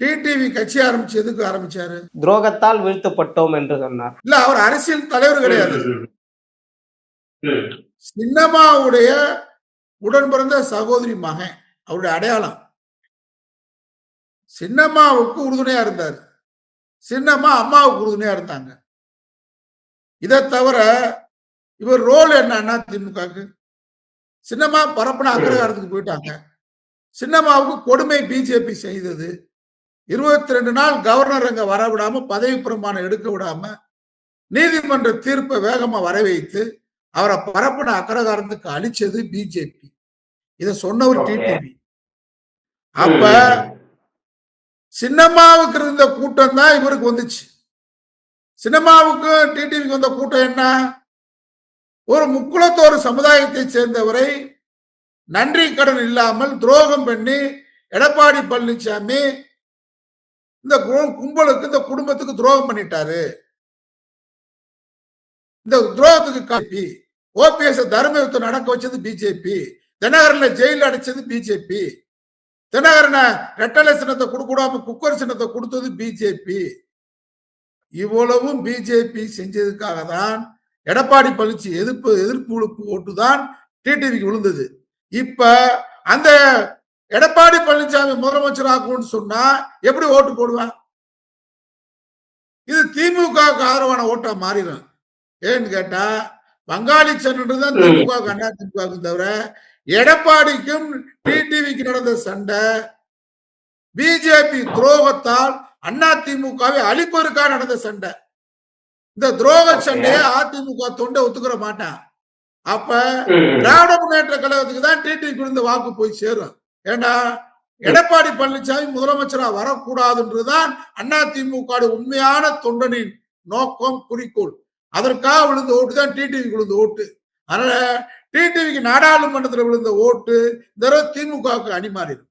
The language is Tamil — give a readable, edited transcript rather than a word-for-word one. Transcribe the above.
டிடிவி கட்சி ஆரம்பிச்சு எதுக்கு ஆரம்பிச்சாரு? துரோகத்தால் வீழ்த்தப்பட்டோம் என்று சொன்னார். இல்ல, அவர் அரசியல் தலைவர் கிடையாது. சின்னம்மாவுடைய உடன் பிறந்த சகோதரி மகன், அவருடைய அடையாளம். சின்னம்மாவுக்கு உறுதுணையா இருந்தார். சின்னம்மா அம்மாவுக்கு உறுதுணையா இருந்தாங்க. இதை தவிர இவர் ரோல் என்ன அதிமுகவுக்கு? சின்னம்மா பரப்புன அக்ரகாரத்துக்கு போயிட்டாங்க. சின்னம்மாவுக்கு கொடுமை பிஜேபி செய்தது. 22 நாள் கவர்னர் அங்க வரவிடாம, பதவி பிரமாணம் எடுக்க விடாம, நீதிமன்ற தீர்ப்பை வேகமா வர வைத்து அவரை பரப்புன அக்ரகாரத்துக்கு அழிச்சது பிஜேபி. இத சொன்னவர் டிடிவி. அப்ப சின்னம்மாவுக்கு இருந்த கூட்டம் தான் இவருக்கு வந்துச்சு. சின்னம்மாவுக்கு டிடிவிக்கு வந்த கூட்டம் என்ன? ஒரு முக்குளத்தோர் சமுதாயத்தை சேர்ந்தவரை நன்றி கடன் இல்லாமல் துரோகம் பண்ணி எடப்பாடி பழனிசாமி இந்த கும்பலுக்கு, இந்த குடும்பத்துக்கு துரோகம் பண்ணிட்டாரு. இந்த துரோகத்துக்கு காப்பி ஓபிஎஸ் தர்மயுத்தம் நடக்க வச்சது பிஜேபி. தினகரனை ஜெயில அடைச்சது பிஜேபி. தினகரனை ரெட்டலை சின்னத்தை கொடுக்கூடாம குக்கர் சின்னத்தை கொடுத்தது பிஜேபி. இவ்வளவும் பிஜேபி செஞ்சதுக்காக தான் எடப்பாடி பழனிசாமி எதிர்ப்பு ஓட்டு தான் டிடிவிக்கு விழுந்தது. இப்ப அந்த எடப்பாடி பழனிசாமி முதலமைச்சர் ஆகும்னு சொன்னா எப்படி ஓட்டு போடுவான்? இது திமுக ஆதரவான ஓட்டா மாறிடும். ஏன்னு கேட்டா, பங்காளி சண்டைதான் திமுக அண்ணா திமுக தவிர எடப்பாடிக்கும் டிடிவிக்கு நடந்த சண்டை பிஜேபி துரோகத்தால் அண்ணா திமுகவை அழிப்பதற்காக நடந்த சண்டை. இந்த துரோக சண்டையை அதிமுக தொண்டை ஒத்துக்கிற மாட்டான். அப்ப திராவிட முன்னேற்ற கழகத்துக்கு தான் டிடிவி விழுந்த வாக்கு போய் சேரும். ஏன்னா எடப்பாடி பழனிசாமி முதலமைச்சரா வரக்கூடாதுன்றதுதான் அண்ணா திமுக உண்மையான தொண்டனின் நோக்கம், குறிக்கோள். அதற்காக விழுந்த ஓட்டு தான் டிடிவி விழுந்த ஓட்டு. அதனால டிடிவிக்கு நாடாளுமன்றத்தில் விழுந்த ஓட்டு இந்த திமுகவுக்கு அணிமாறிடும்.